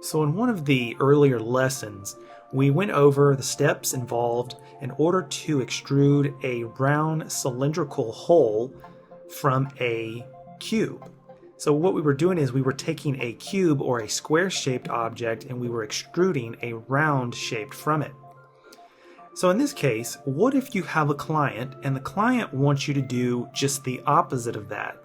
So in one of the earlier lessons, we went over the steps involved in order to extrude a round cylindrical hole from a cube. So what we were doing is we were taking a cube or a square-shaped object and we were extruding a round shape from it. So in this case, what if you have a client and the client wants you to do just the opposite of that?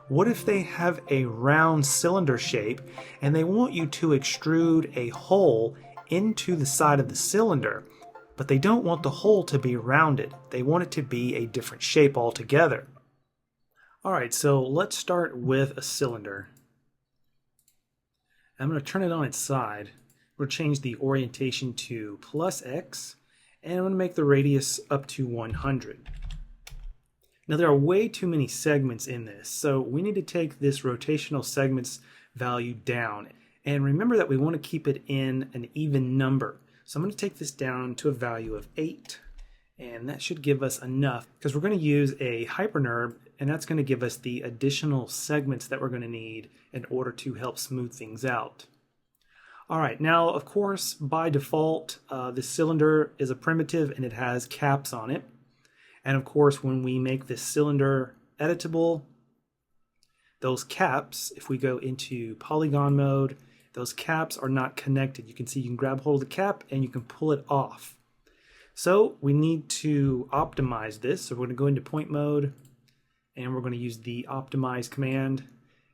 What if they have a round cylinder shape and they want you to extrude a hole into the side of the cylinder, but they don't want the hole to be rounded. They want it to be a different shape altogether. Alright, so let's start with a cylinder. I'm going to turn it on its side. We'll change the orientation to +X, and I'm going to make the radius up to 100. Now there are way too many segments in this, so we need to take this rotational segments value down. And remember that we want to keep it in an even number. So I'm going to take this down to a value of 8, and that should give us enough, because we're going to use a hypernerb, and that's going to give us the additional segments that we're going to need in order to help smooth things out. Alright, now of course by default this cylinder is a primitive and it has caps on it. And of course, when we make this cylinder editable, those caps, if we go into polygon mode, those caps are not connected. You can see you can grab hold of the cap and you can pull it off. So we need to optimize this. So we're going to go into point mode and we're going to use the optimize command.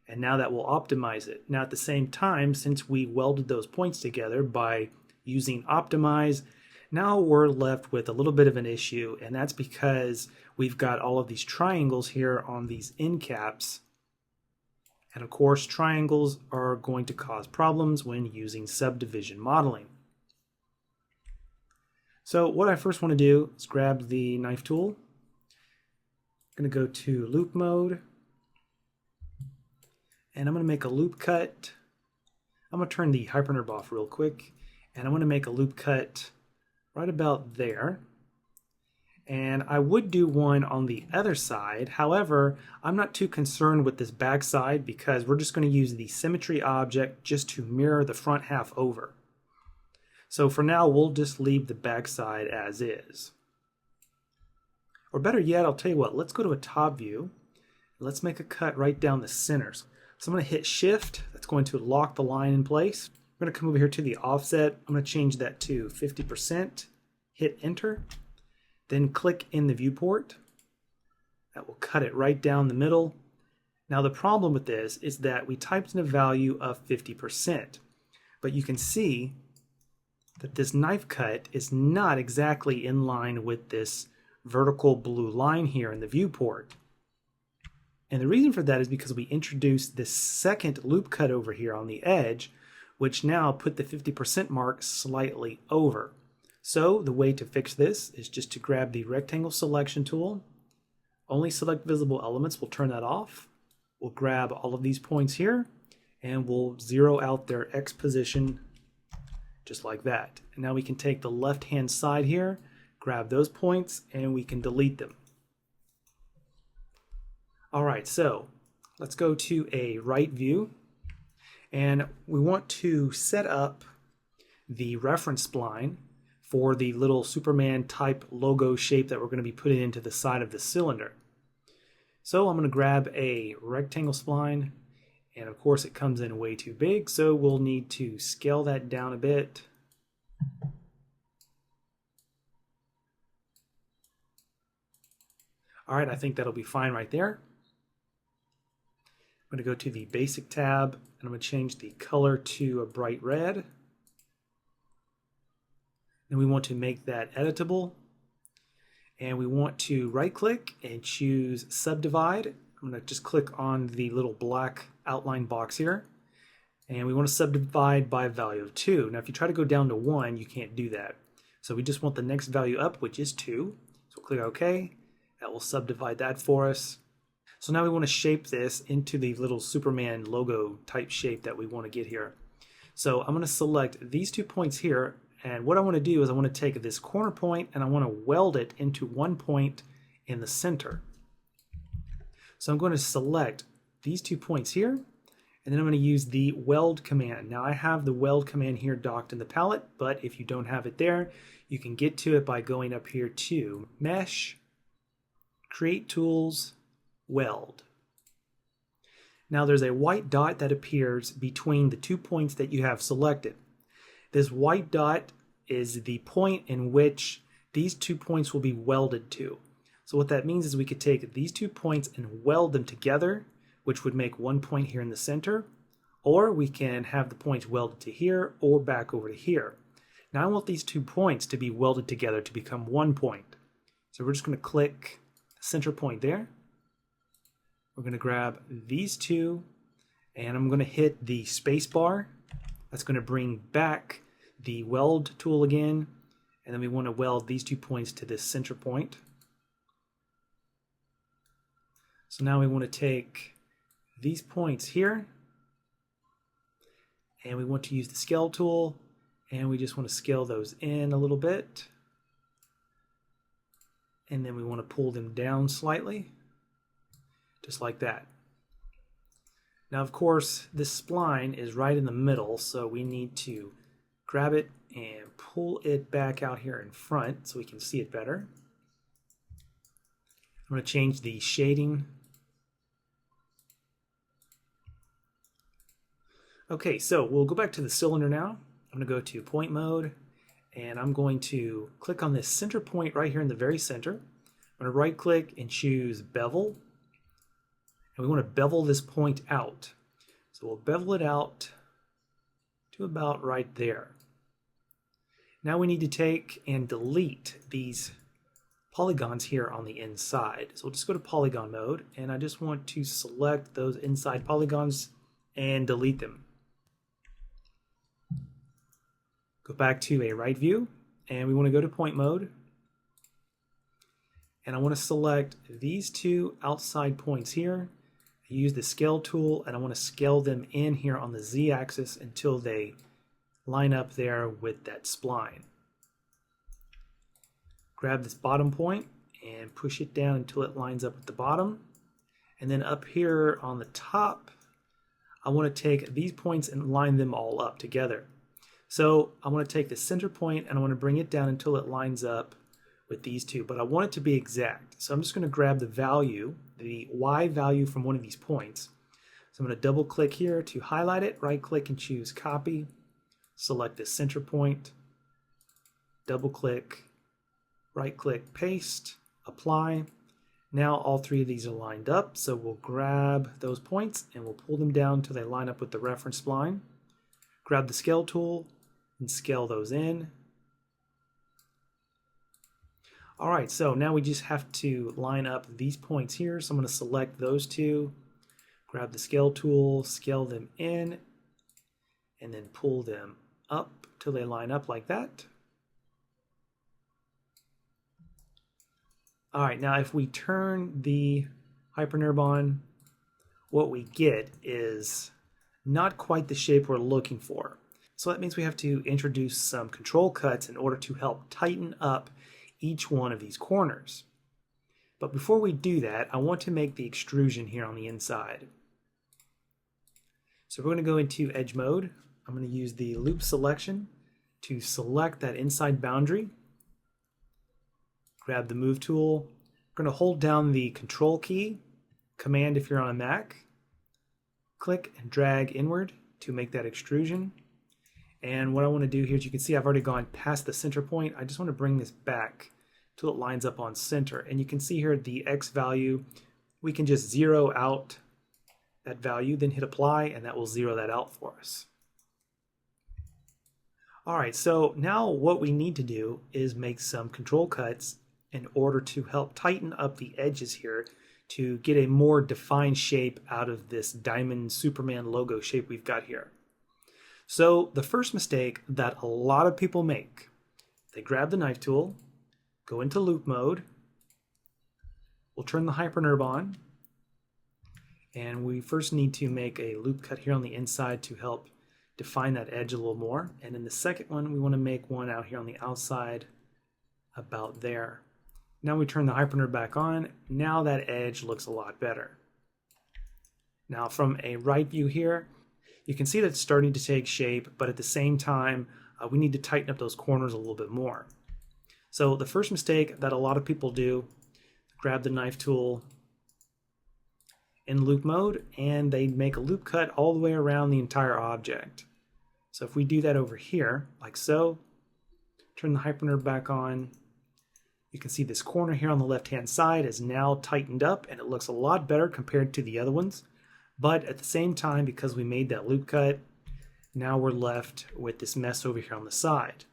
And now that will optimize it. Now at the same time, since we welded those points together by using optimize, now we're left with a little bit of an issue, and that's because we've got all of these triangles here on these end caps. And of course, triangles are going to cause problems when using subdivision modeling. So what I first want to do is grab the knife tool. I'm going to go to loop mode, and I'm going to make a loop cut. I'm going to turn the hypernerb off real quick, and I'm going to make a loop cut right about there. And I would do one on the other side. However, I'm not too concerned with this back side because we're just going to use the symmetry object just to mirror the front half over. So for now, we'll just leave the back side as is. Or better yet, I'll tell you what, let's go to a top view. Let's make a cut right down the center. So I'm going to hit shift. That's going to lock the line in place. I'm going to come over here to the offset. I'm going to change that to 50%, hit enter, then click in the viewport. That will cut it right down the middle. Now the problem with this is that we typed in a value of 50%, but you can see that this knife cut is not exactly in line with this vertical blue line here in the viewport. And the reason for that is because we introduced this second loop cut over here on the edge, which now put the 50% mark slightly over. So the way to fix this is just to grab the rectangle selection tool. Only select visible elements, we'll turn that off. We'll grab all of these points here and we'll zero out their X position just like that. And now we can take the left hand side here, grab those points, and we can delete them. Alright, so let's go to a right view. And we want to set up the reference spline for the little Superman type logo shape that we're going to be putting into the side of the cylinder. So I'm going to grab a rectangle spline, and of course it comes in way too big, so we'll need to scale that down a bit. Alright, I think that'll be fine right there. I'm going to go to the Basic tab, and I'm going to change the color to a bright red. And we want to make that editable. And we want to right-click and choose Subdivide. I'm going to just click on the little black outline box here. And we want to subdivide by a value of 2. Now, if you try to go down to 1, you can't do that. So we just want the next value up, which is 2. So click OK. That will subdivide that for us. So now we want to shape this into the little Superman logo type shape that we want to get here. So I'm going to select these 2 points here, and what I want to do is I want to take this corner point and I want to weld it into one point in the center. So I'm going to select these 2 points here, And then I'm going to use the weld command. Now I have the weld command here docked in the palette, but if you don't have it there, you can get to it by going up here to Mesh, Create Tools, Weld. Now there's a white dot that appears between the 2 points that you have selected. This white dot is the point in which these 2 points will be welded to. So what that means is we could take these 2 points and weld them together, which would make 1 point here in the center, or we can have the points welded to here or back over to here. Now I want these 2 points to be welded together to become 1 point. So we're just going to click the center point there. We're going to grab these two, and I'm going to hit the space bar. That's going to bring back the weld tool again, and then we want to weld these 2 points to this center point. So now we want to take these points here, and we want to use the scale tool, and we just want to scale those in a little bit, and then we want to pull them down slightly, just like that. Now of course this spline is right in the middle, so we need to grab it and pull it back out here in front so we can see it better. I'm going to change the shading. Okay, so we'll go back to the cylinder now. I'm going to go to point mode, and I'm going to click on this center point right here in the very center. I'm going to right click and choose bevel, and we want to bevel this point out. So we'll bevel it out to about right there. Now we need to take and delete these polygons here on the inside. So we'll just go to polygon mode, and I just want to select those inside polygons and delete them. Go back to a right view, and we want to go to point mode, and I want to select these 2 outside points here. I use the scale tool, and I want to scale them in here on the z-axis until they line up there with that spline. Grab this bottom point and push it down until it lines up with the bottom, and then up here on the top I want to take these points and line them all up together. So I want to take the center point and I want to bring it down until it lines up with these 2, but I want it to be exact. So I'm just going to grab the value, the Y value from one of these points. So I'm going to double click here to highlight it, right click and choose copy, select the center point, double click, right click, paste, apply. Now all 3 of these are lined up, so we'll grab those points and we'll pull them down until they line up with the reference line. Grab the scale tool and scale those in. Alright, so now we just have to line up these points here, so I'm going to select those 2, grab the scale tool, scale them in, and then pull them up till they line up like that. Alright, now if we turn the hypernerve on, what we get is not quite the shape we're looking for. So that means we have to introduce some control cuts in order to help tighten up each one of these corners. But before we do that, I want to make the extrusion here on the inside. So we're going to go into edge mode. I'm going to use the loop selection to select that inside boundary. Grab the move tool. We're going to hold down the control key, command if you're on a Mac. Click and drag inward to make that extrusion. And what I want to do here, as you can see, I've already gone past the center point. I just want to bring this back till it lines up on center. And you can see here the X value, we can just zero out that value, then hit apply, and that will zero that out for us. Alright, so now what we need to do is make some control cuts in order to help tighten up the edges here to get a more defined shape out of this diamond Superman logo shape we've got here. So the first mistake that a lot of people make, they grab the knife tool, go into loop mode, we'll turn the hypernerve on, and we first need to make a loop cut here on the inside to help define that edge a little more. And in the second one, we want to make one out here on the outside about there. Now we turn the hypernerve back on. Now that edge looks a lot better. Now from a right view here, you can see that it's starting to take shape, but at the same time, we need to tighten up those corners a little bit more. So the first mistake that a lot of people do, grab the knife tool in loop mode, and they make a loop cut all the way around the entire object. So if we do that over here, like so, turn the hyperner back on, you can see this corner here on the left-hand side is now tightened up, and it looks a lot better compared to the other ones. But at the same time, because we made that loop cut, now we're left with this mess over here on the side.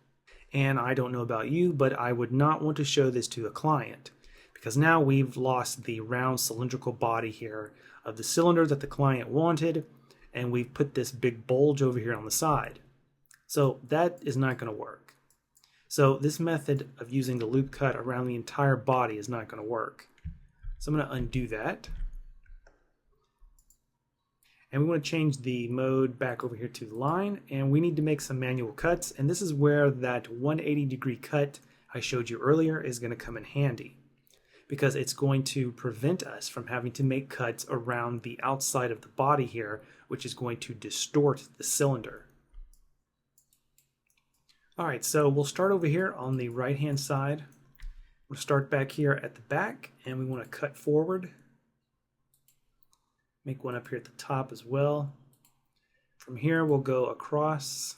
And I don't know about you, but I would not want to show this to a client, because now we've lost the round cylindrical body here of the cylinder that the client wanted, and we've put this big bulge over here on the side. So that is not going to work. So this method of using the loop cut around the entire body is not going to work. So I'm going to undo that. And we want to change the mode back over here to the line, and we need to make some manual cuts, and this is where that 180-degree cut I showed you earlier is going to come in handy, because it's going to prevent us from having to make cuts around the outside of the body here, which is going to distort the cylinder. Alright, so we'll start over here on the right hand side. We'll start back here at the back, and we want to cut forward. Make one up here at the top as well. From here we'll go across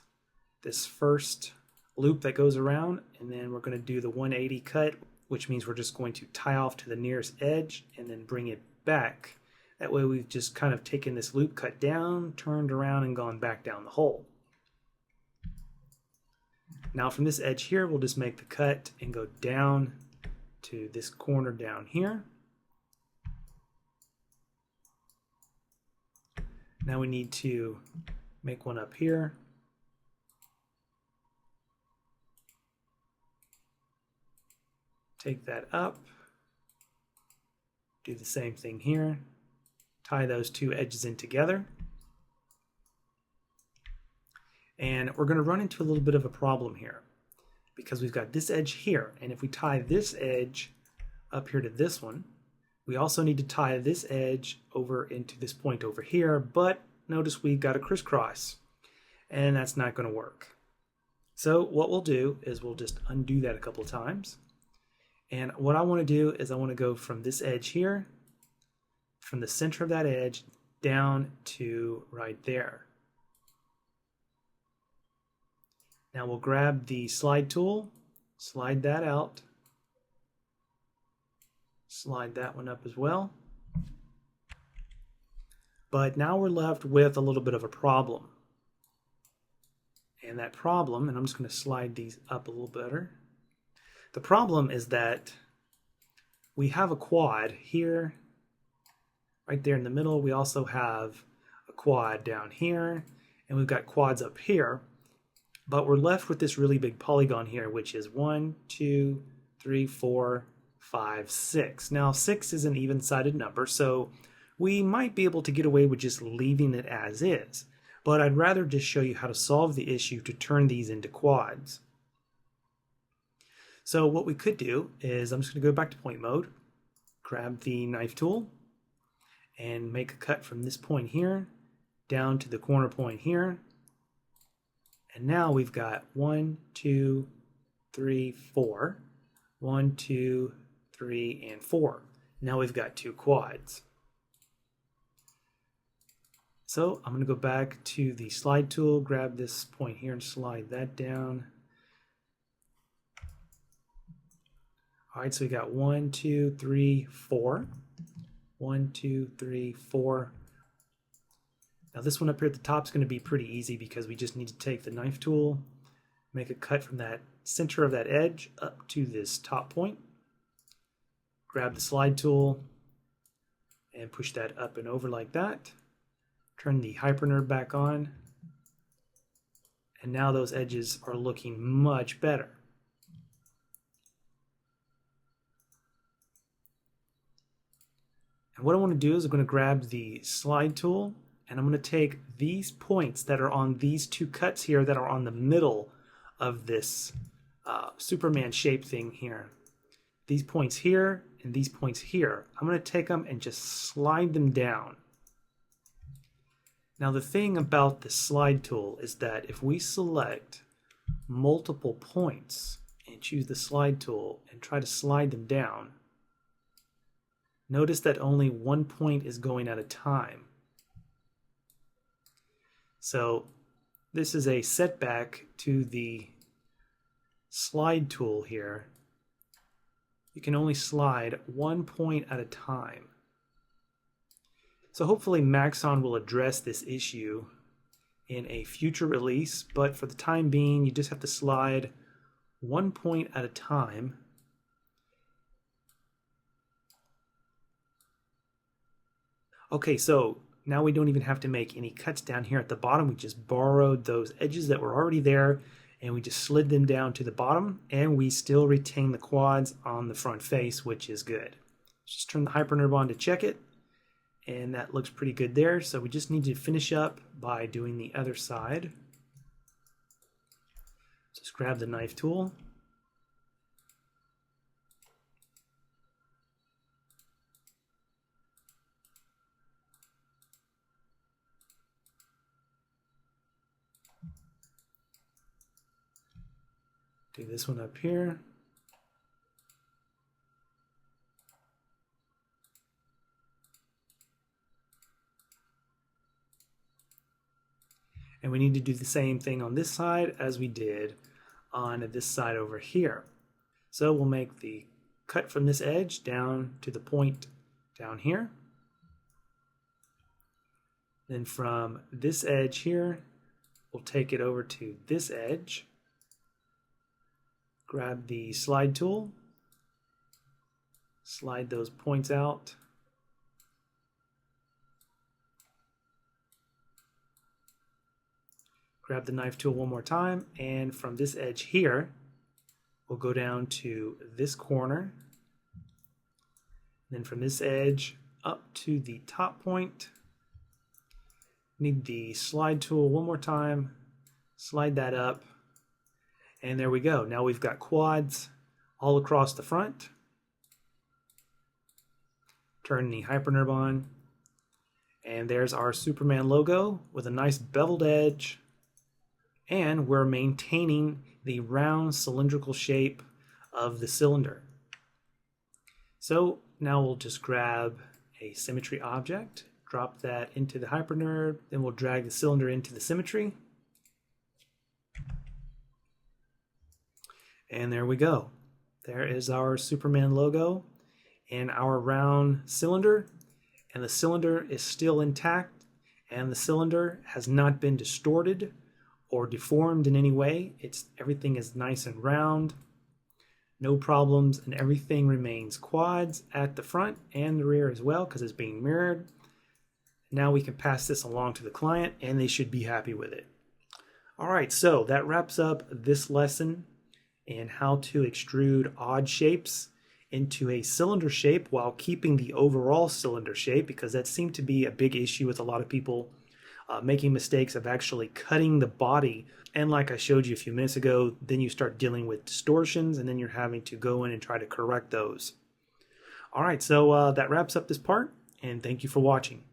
this first loop that goes around, and then we're going to do the 180 cut, which means we're just going to tie off to the nearest edge and then bring it back. That way we've just kind of taken this loop cut down, turned around, and gone back down the hole. Now from this edge here, we'll just make the cut and go down to this corner down here. Now we need to make one up here. Take that up. Do the same thing here. Tie those two edges in together. And we're going to run into a little bit of a problem here, because we've got this edge here, and if we tie this edge up here to this one, we also need to tie this edge over into this point over here, but notice we've got a crisscross, and that's not going to work. So what we'll do is we'll just undo that a couple of times. And what I want to do is I want to go from this edge here, from the center of that edge, down to right there. Now we'll grab the slide tool, slide that out, slide that one up as well. But now we're left with a little bit of a problem. And that problem, and I'm just going to slide these up a little better. The problem is that we have a quad here, right there in the middle. We also have a quad down here, and we've got quads up here. But we're left with this really big polygon here, which is 1, 2, 3, 4, 5, 6. Now 6 is an even-sided number, so we might be able to get away with just leaving it as is. But I'd rather just show you how to solve the issue to turn these into quads. So what we could do is, I'm just going to go back to point mode, grab the knife tool, and make a cut from this point here down to the corner point here. And now we've got 1, 2, 3, 4. 1, 2, 3, and 4. Now we've got two quads. So I'm going to go back to the slide tool, grab this point here and slide that down. All right, so we got 1, 2, 3, 4. 1, 2, 3, 4. Now this one up here at the top is going to be pretty easy, because we just need to take the knife tool, make a cut from that center of that edge up to this top point, grab the slide tool, and push that up and over like that. Turn the hyperner back on, and now those edges are looking much better. And what I want to do is I'm going to grab the slide tool, and I'm going to take these points that are on these two cuts here that are on the middle of this Superman shape thing here. These points here and these points here. I'm going to take them and just slide them down. Now the thing about the slide tool is that if we select multiple points and choose the slide tool and try to slide them down, notice that only one point is going at a time. So this is a setback to the slide tool here. You can only slide one point at a time. So hopefully Maxon will address this issue in a future release, but for the time being, you just have to slide one point at a time. Okay, so now we don't even have to make any cuts down here at the bottom. We just borrowed those edges that were already there and we just slid them down to the bottom, and we still retain the quads on the front face, which is good. Just turn the hypernerve on to check it, and that looks pretty good there. So we just need to finish up by doing the other side. Just grab the knife tool. Do this one up here. And we need to do the same thing on this side as we did on this side over here. So we'll make the cut from this edge down to the point down here. Then from this edge here, we'll take it over to this edge. Grab the slide tool, slide those points out. Grab the knife tool one more time, and from this edge here, we'll go down to this corner. Then from this edge up to the top point, need the slide tool one more time, slide that up, and there we go. Now we've got quads all across the front. Turn the hypernerve on, and there's our Superman logo with a nice beveled edge, and we're maintaining the round cylindrical shape of the cylinder. So now we'll just grab a symmetry object, drop that into the hypernerve, then we'll drag the cylinder into the symmetry. And there we go. There is our Superman logo and our round cylinder, and the cylinder is still intact, and the cylinder has not been distorted or deformed in any way. Everything is nice and round, no problems, and everything remains quads at the front and the rear as well because it's being mirrored. Now we can pass this along to the client and they should be happy with it. All right, so that wraps up this lesson in how to extrude odd shapes into a cylinder shape while keeping the overall cylinder shape, because that seemed to be a big issue with a lot of people making mistakes of actually cutting the body. And like I showed you a few minutes ago, then you start dealing with distortions and then you're having to go in and try to correct those. All right, so that wraps up this part, and thank you for watching.